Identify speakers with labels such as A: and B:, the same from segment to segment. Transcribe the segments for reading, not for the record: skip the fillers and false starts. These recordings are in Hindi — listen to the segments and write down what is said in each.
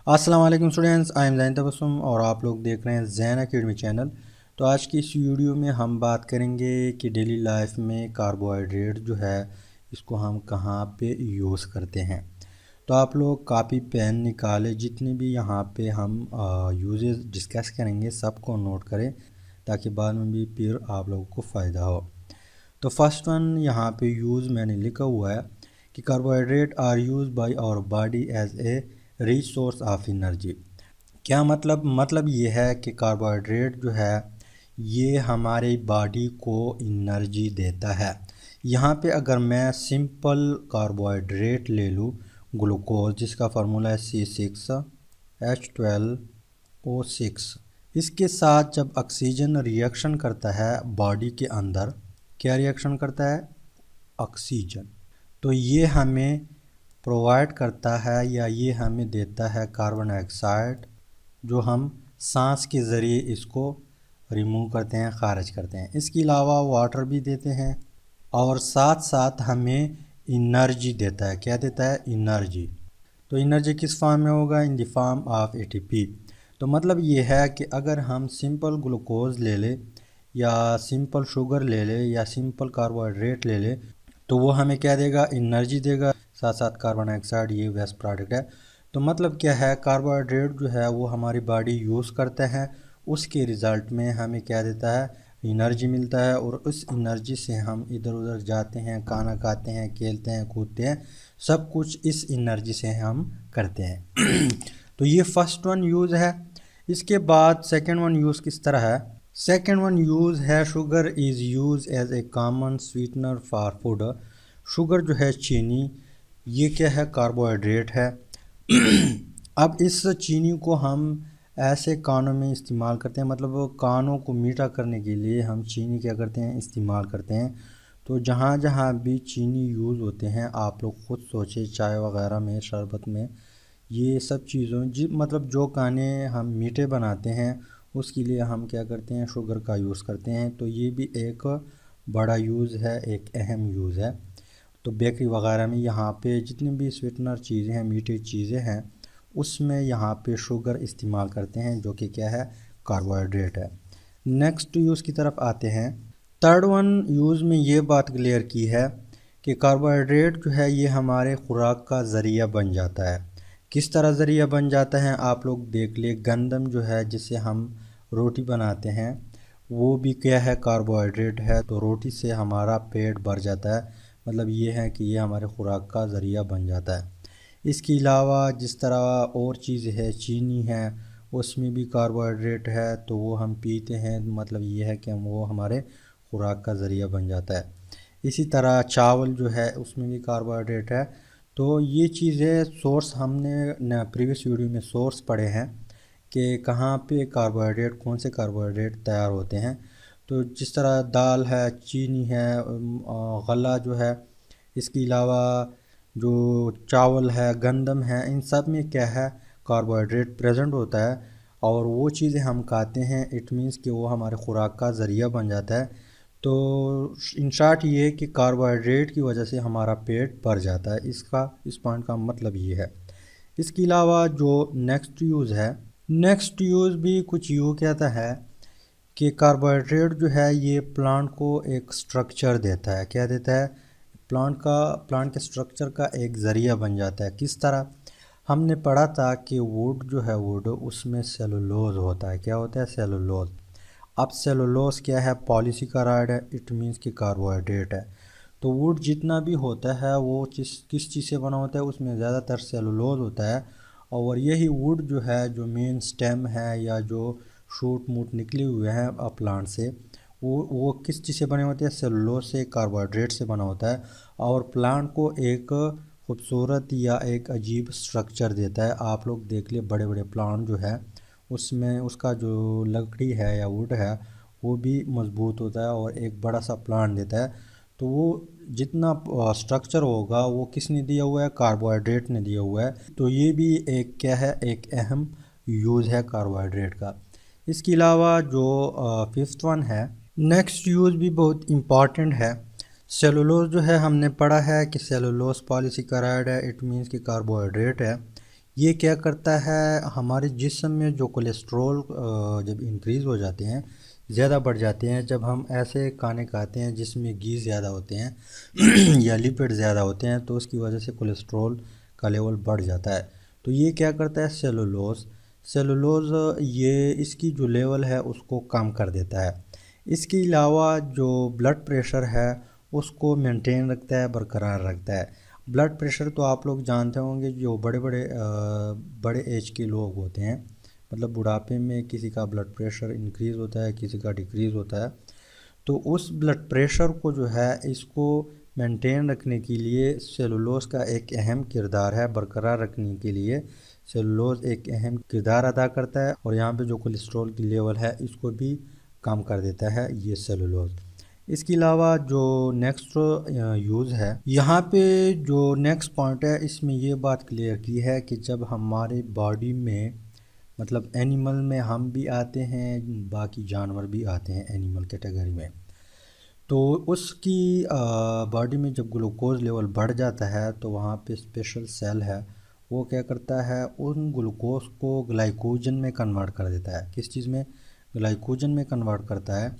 A: अस्सलाम वालेकुम students, I am Jain Tabassum और आप लोग देख रहे हैं जैन एकेडमी चैनल। तो आज की इस वीडियो में हम बात करेंगे कि डेली लाइफ में कार्बोहाइड्रेट जो है इसको हम कहाँ पे यूज़ करते हैं। तो आप लोग कापी पेन निकालें, जितने भी यहाँ पे हम यूजेस डिस्कस करेंगे सबको नोट करें ताकि बाद में भी फिर आप लोगों को फ़ायदा हो। तो फर्स्ट वन यहाँ पे यूज़ मैंने लिखा हुआ है कि carbohydrate are use by our body as a rich source of energy. क्या मतलब ये है कि कार्बोहाइड्रेट जो है ये हमारी बॉडी को एनर्जी देता है। यहाँ पे अगर मैं सिंपल कार्बोहाइड्रेट ले लूँ, ग्लूकोज जिसका फार्मूला है C6H12O6, इसके साथ जब ऑक्सीजन रिएक्शन करता है बॉडी के अंदर, क्या रिएक्शन करता है? ऑक्सीजन। तो ये हमें प्रोवाइड करता है या ये हमें देता है कार्बन डाइऑक्साइड, जो हम सांस के ज़रिए इसको रिमूव करते हैं, खारिज करते हैं। इसके अलावा वाटर भी देते हैं और साथ साथ हमें एनर्जी देता है। क्या देता है? एनर्जी। तो एनर्जी किस फॉर्म में होगा? इन द फॉर्म ऑफ एटीपी। तो मतलब ये है कि अगर हम सिंपल ग्लूकोज ले लें या सिंपल शुगर ले लें या सिंपल कार्बोहाइड्रेट ले लें तो वो हमें क्या देगा? एनर्जी देगा। साथ साथ कार्बन डाइऑक्साइड ये वेस्ट प्रोडक्ट है। तो मतलब क्या है, कार्बोहाइड्रेट जो है वो हमारी बॉडी यूज़ करते हैं, उसके रिज़ल्ट में हमें क्या देता है? एनर्जी मिलता है। और उस एनर्जी से हम इधर उधर जाते हैं, खाना खाते हैं, खेलते हैं, कूदते हैं, सब कुछ इस एनर्जी से हम करते हैं। तो ये फर्स्ट वन यूज़ है। इसके बाद सेकेंड वन यूज़ किस तरह है? सेकेंड वन यूज़ है sugar is use as a common sweetener for food. Sugar जो है चीनी, ये क्या है? कार्बोहाइड्रेट है। अब इस चीनी को हम ऐसे खानों में इस्तेमाल करते हैं, मतलब खानों को मीठा करने के लिए हम चीनी क्या करते हैं? इस्तेमाल करते हैं। तो जहाँ जहाँ भी चीनी यूज़ होते हैं, आप लोग खुद सोचें, चाय वगैरह में, शरबत में, ये सब चीज़ों मतलब जो खाने हम मीठे बनाते हैं उसके लिए हम क्या करते हैं? शुगर का यूज़ करते हैं। तो ये भी एक बड़ा यूज़ है, एक अहम यूज़ है। तो बेकरी वगैरह में यहाँ पे जितनी भी स्वीटनर चीज़ें हैं, मीठी चीज़ें हैं, उसमें यहाँ पे शुगर इस्तेमाल करते हैं, जो कि क्या है? कार्बोहाइड्रेट है। नेक्स्ट यूज़ की तरफ आते हैं। थर्ड वन यूज़ में ये बात क्लियर की है कि कार्बोहाइड्रेट जो है ये हमारे खुराक का ज़रिया बन जाता है। किस तरह ज़रिया बन जाता है? आप लोग देख ले, गंदम जो है जिससे हम रोटी बनाते हैं वो भी क्या है? कार्बोहाइड्रेट है। तो रोटी से हमारा पेट भर जाता है, मतलब ये है कि ये हमारे खुराक का ज़रिया बन जाता है। इसके अलावा जिस तरह और चीज़ है, चीनी है, उसमें भी कार्बोहाइड्रेट है, तो वो हम पीते हैं, मतलब ये है कि वो हमारे खुराक का ज़रिया बन जाता है। इसी तरह चावल जो है उसमें भी कार्बोहाइड्रेट है। तो ये चीज़ें सोर्स हमने प्रीवियस वीडियो में सोर्स पढ़े हैं कि कहाँ पे कार्बोहाइड्रेट, कौन से कार्बोहाइड्रेट तैयार होते हैं। तो जिस तरह दाल है, चीनी है, गला जो है, इसके अलावा जो चावल है, गंदम है, इन सब में क्या है? कार्बोहाइड्रेट प्रेजेंट होता है। और वो चीज़ें हम खाते हैं, इट मीन्स कि वो हमारे खुराक का ज़रिया बन जाता है। तो इन शॉर्ट ये कि कार्बोहाइड्रेट की वजह से हमारा पेट भर जाता है। इस पॉइंट का मतलब ये है। इसके अलावा जो नेक्स्ट यूज़ है, नेक्स्ट यूज़ भी कुछ यूँ कहता है कि कार्बोहाइड्रेट जो है ये प्लांट को एक स्ट्रक्चर देता है। क्या देता है? प्लांट के स्ट्रक्चर का एक ज़रिया बन जाता है। किस तरह? हमने पढ़ा था कि वुड जो है, वुड, उसमें सेलुलोज होता है। क्या होता है? सेलुलोज। अब सेलुलोज क्या है? पॉलीसेकेराइड है, इट मीन्स कि कार्बोहाइड्रेट है। तो वुड जितना भी होता है वो किस चीज़ से बना होता है? उसमें ज़्यादातर सेलुलोज होता है। और यही वुड जो है, जो मेन स्टेम है या जो शूट मूट निकले हुए हैं प्लांट से, वो किस चीज़ से बने होते हैं? सेलुलोज से, कार्बोहाइड्रेट से बना होता है। और प्लांट को एक खूबसूरत या एक अजीब स्ट्रक्चर देता है। आप लोग देख ले, बड़े बड़े प्लांट जो है उसमें उसका जो लकड़ी है या वुड है वो भी मजबूत होता है और एक बड़ा सा प्लांट देता है। तो वो जितना स्ट्रक्चर होगा वो किसने दिया हुआ है? कार्बोहाइड्रेट ने दिया हुआ है। तो ये भी एक क्या है? एक अहम यूज़ है कार्बोहाइड्रेट का। इसके अलावा जो फिफ्थ वन है, नेक्स्ट यूज़ भी बहुत इम्पॉर्टेंट है। सेलुलोज जो है, हमने पढ़ा है कि सेलुलोज पॉलीसेकेराइड है, इट मीन्स कि कार्बोहाइड्रेट है। ये क्या करता है, हमारे जिस्म में जो कोलेस्ट्रॉल जब इंक्रीज़ हो जाते हैं, ज़्यादा बढ़ जाते हैं, जब हम ऐसे खाने खाते हैं जिसमें घी ज़्यादा होते हैं या लिपिड ज़्यादा होते हैं, तो उसकी वजह से कोलेस्ट्रॉल का लेवल बढ़ जाता है। तो ये क्या करता है, सेलुलोज ये इसकी जो लेवल है उसको कम कर देता है। इसके अलावा जो ब्लड प्रेशर है उसको मेंटेन रखता है, बरकरार रखता है। ब्लड प्रेशर तो आप लोग जानते होंगे, जो बड़े एज के लोग होते हैं, मतलब बुढ़ापे में किसी का ब्लड प्रेशर इंक्रीज़ होता है, किसी का डिक्रीज़ होता है। तो उस ब्लड प्रेशर को जो है इसको मेंटेन रखने के लिए सेलुलोज का एक अहम किरदार है, बरकरार रखने के लिए सेलुलोज एक अहम किरदार अदा करता है। और यहाँ पे जो कोलेस्ट्रॉल की लेवल है इसको भी कम कर देता है ये सेलुलोज। इसके अलावा जो नेक्स्ट यूज़ है, यहाँ पे जो नेक्स्ट पॉइंट है इसमें ये बात क्लियर की है कि जब हमारे बॉडी में, मतलब एनिमल में हम भी आते हैं, बाकी जानवर भी आते हैं एनिमल कैटेगरी में, तो उसकी बॉडी में जब ग्लूकोज लेवल बढ़ जाता है तो वहाँ पे स्पेशल सेल है, वो क्या करता है, उन ग्लूकोज को ग्लाइकोजन में कन्वर्ट कर देता है। किस चीज़ में, ग्लाइकोजन में कन्वर्ट करता है।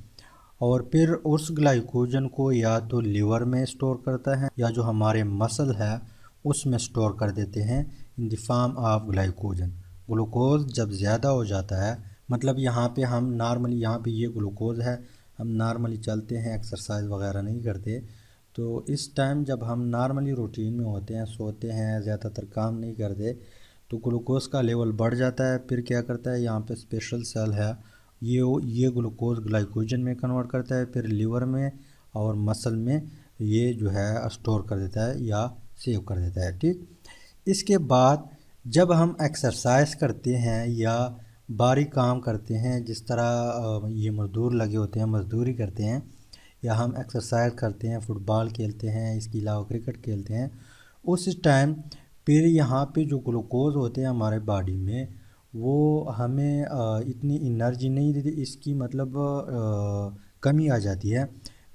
A: और फिर उस ग्लाइकोजन को या तो लीवर में स्टोर करता है या जो हमारे मसल है उसमें स्टोर कर देते हैं इन the form of glycogen. Glucose जब ज़्यादा हो जाता है, मतलब यहाँ पे हम नॉर्मली, यहाँ पे ये ग्लूकोज है, हम नॉर्मली चलते हैं, एक्सरसाइज वगैरह नहीं करते, तो इस टाइम जब हम नॉर्मली रूटीन में होते हैं, सोते हैं, ज़्यादातर काम नहीं करते, तो ग्लूकोज का लेवल बढ़ जाता है। फिर क्या करता है, यहाँ पे स्पेशल सेल है, ये ग्लूकोज ग्लाइकोजन में कन्वर्ट करता है, फिर लीवर में और मसल में ये जो है स्टोर कर देता है या सेव कर देता है। ठीक, इसके बाद जब हम एक्सरसाइज करते हैं या भारी काम करते हैं, जिस तरह ये मज़दूर लगे होते हैं, मज़दूरी करते हैं, या हम एक्सरसाइज करते हैं, फुटबॉल खेलते हैं, इसके अलावा क्रिकेट खेलते हैं, उस टाइम फिर यहाँ पे जो ग्लूकोज होते हैं हमारे बॉडी में, वो हमें इतनी एनर्जी नहीं देती, इसकी मतलब कमी आ जाती है।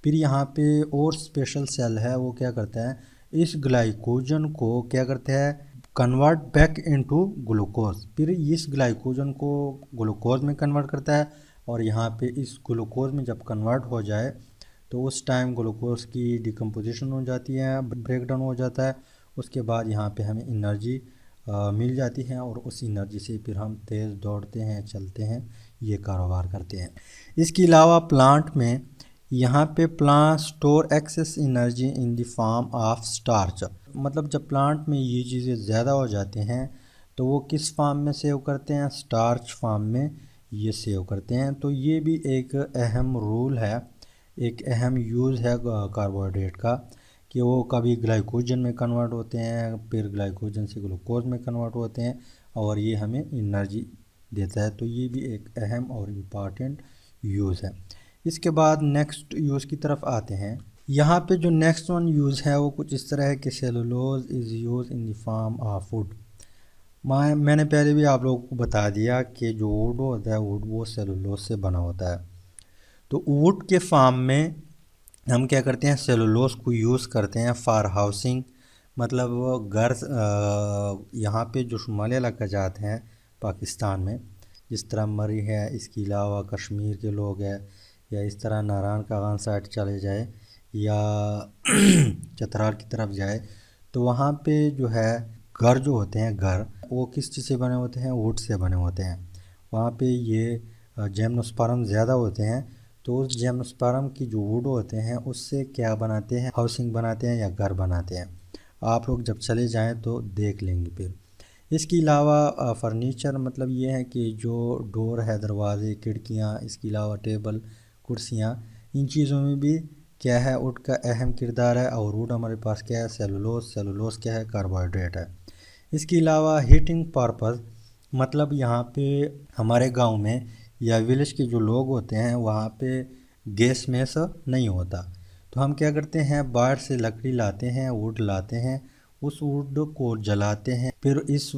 A: फिर यहाँ पे और स्पेशल सेल है, वो क्या करता है, इस ग्लाइकोजन को क्या करता है, कन्वर्ट बैक इनटू ग्लूकोज। फिर इस ग्लाइकोजन को ग्लूकोज में कन्वर्ट करता है, और यहाँ पे इस ग्लूकोज में जब कन्वर्ट हो जाए तो उस टाइम ग्लूकोज की डिकम्पोजिशन हो जाती है, ब्रेक डाउन हो जाता है। उसके बाद यहाँ पे हमें एनर्जी मिल जाती है, और उस एनर्जी से फिर हम तेज़ दौड़ते हैं, चलते हैं, ये कारोबार करते हैं। इसके अलावा प्लांट में, यहाँ पे plant store excess energy in the form of starch, मतलब जब प्लांट में ये चीज़ें ज़्यादा हो जाते हैं तो वो किस फॉर्म में सेव करते हैं, स्टार्च फॉर्म में ये सेव करते हैं। तो ये भी एक अहम रूल है, एक अहम यूज़ है कार्बोहाइड्रेट का, कि वो कभी ग्लाइकोजन में कन्वर्ट होते हैं, फिर ग्लाइकोजन से ग्लूकोज में कन्वर्ट होते हैं, और ये हमें एनर्जी देता है। तो ये भी एक अहम और इम्पॉर्टेंट यूज़ है। इसके बाद नेक्स्ट यूज़ की तरफ आते हैं। यहाँ पे जो नेक्स्ट वन यूज़ है वो कुछ इस तरह है कि cellulose is use in the form of would. मैंने पहले भी आप लोगों को बता दिया कि जो वुड होता है, वुड वो सेलुलोज से बना होता है। तो वुड के फार्म में हम क्या करते हैं, सेलुलोज को यूज़ करते हैं फॉर हाउसिंग, मतलब घर, यहाँ पे जो शुमाली इलाका जाते हैं पाकिस्तान में, जिस तरह मरी है, इसके अलावा कश्मीर के लोग हैं, या इस तरह नारायण कागान साइड चले जाए या चतराल की तरफ जाए, तो वहाँ पे जो है घर जो होते हैं, घर वो किस चीज़ से बने होते हैं, वुड से बने होते हैं। वहाँ पे ये जिम्नोस्पर्म ज़्यादा होते हैं, तो उस जिम्नोस्पर्म की जो वुड होते हैं उससे क्या बनाते हैं, हाउसिंग बनाते हैं या घर बनाते हैं। आप लोग जब चले जाएं तो देख लेंगे। फिर इसके अलावा फर्नीचर, मतलब ये है कि जो डोर है, दरवाजे, खिड़कियाँ, इसके अलावा टेबल, कुर्सियाँ, इन चीज़ों में भी क्या है, वुड का अहम किरदार है। और वुड हमारे पास क्या है, सेलुलोज क्या है, कार्बोहाइड्रेट है। इसके अलावा हीटिंग पर्पज़, मतलब यहाँ पे हमारे गांव में या विलेज के जो लोग होते हैं वहाँ पे गैस मैस नहीं होता, तो हम क्या करते हैं, बाहर से लकड़ी लाते हैं, वुड लाते हैं, उस वुड को जलाते हैं। फिर इस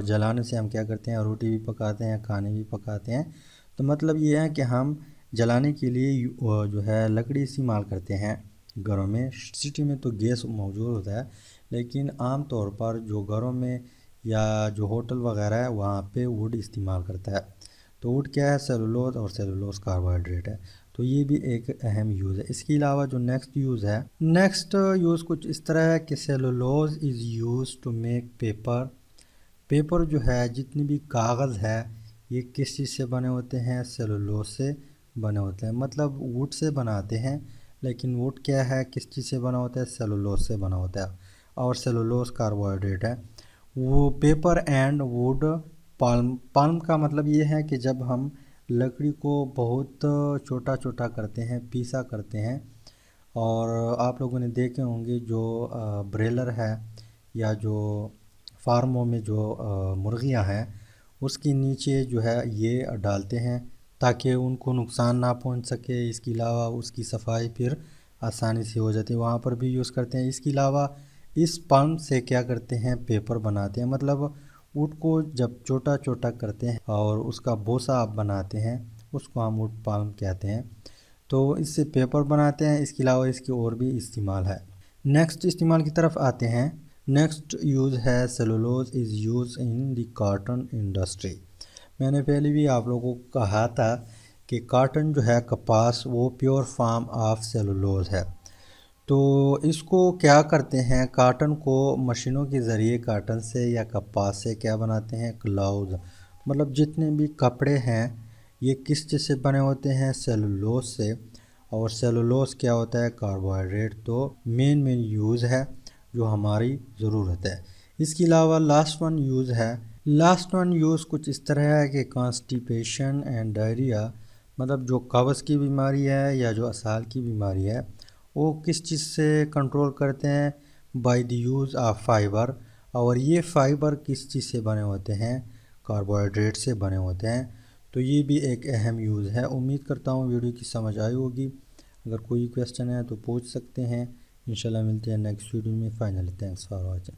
A: जलाने से हम क्या करते हैं, रोटी भी पकाते हैं, खाने भी पकाते हैं। तो मतलब ये है कि हम जलाने के लिए जो है लकड़ी इस्तेमाल करते हैं घरों में। सिटी में तो गैस मौजूद होता है, लेकिन आम तौर पर जो घरों में या जो होटल वगैरह है वहाँ पे वुड इस्तेमाल करता है। तो वुड क्या है, सेलुलोज, और सेलुलोज कार्बोहाइड्रेट है। तो ये भी एक अहम यूज़ है। इसके अलावा जो नेक्स्ट यूज़ कुछ इस तरह है कि cellulose is use to make paper. Paper जो है, जितनी भी कागज़ है, ये किस चीज़ से बने होते हैं, सेलुलोज से बने होते हैं। मतलब वुड से बनाते हैं, लेकिन वुड क्या है, किस चीज़ से बना होता है, सेलुलोज से बना होता है, और सेलुलोज कार्बोहाइड्रेट है। वो पेपर एंड वुड पाल्म का मतलब ये है कि जब हम लकड़ी को बहुत छोटा छोटा करते हैं, पीसा करते हैं, और आप लोगों ने देखे होंगे जो ब्रेलर है या जो फार्मों में जो मुर्गियां हैं, उसके नीचे जो है ये डालते हैं ताकि उनको नुकसान ना पहुंच सके। इसके अलावा उसकी सफाई फिर आसानी से हो जाती है, वहाँ पर भी यूज़ करते हैं। इसके अलावा इस पाल्म से क्या करते हैं, पेपर बनाते हैं। मतलब वुड को जब छोटा छोटा करते हैं और उसका बोसा आप बनाते हैं, उसको हम वुड पाल्म कहते हैं। तो इससे पेपर बनाते हैं। इसके अलावा इसके और भी इस्तेमाल है। नेक्स्ट इस्तेमाल की तरफ आते हैं। नेक्स्ट यूज़ है, cellulose is use in the cotton industry. मैंने पहले भी आप लोगों को कहा था कि कॉटन जो है, कपास, वो प्योर फॉर्म ऑफ सेलुलोज है। तो इसको क्या करते हैं, काटन को मशीनों के ज़रिए काटन से या कपास से क्या बनाते हैं, क्लाउज। मतलब जितने भी कपड़े हैं ये किस चीज़ से बने होते हैं, सेलुलोज से। और सेलुलोज क्या होता है, कार्बोहाइड्रेट। तो मेन यूज़ है जो हमारी ज़रूरत है। इसके अलावा लास्ट वन यूज़ कुछ इस तरह है कि कॉन्स्टिपेशन एंड डायरिया। मतलब जो कब्ज़ की बीमारी है या जो असाल की बीमारी है, वो किस चीज़ से कंट्रोल करते हैं, by the use of fibre. और ये फाइबर किस चीज़ से बने होते हैं, कार्बोहाइड्रेट से बने होते हैं। तो ये भी एक अहम यूज़ है। उम्मीद करता हूँ वीडियो की समझ आई होगी। अगर कोई क्वेश्चन है तो पूछ सकते हैं। इंशाल्लाह मिलते हैं नेक्स्ट वीडियो में। Finally thanks for watching.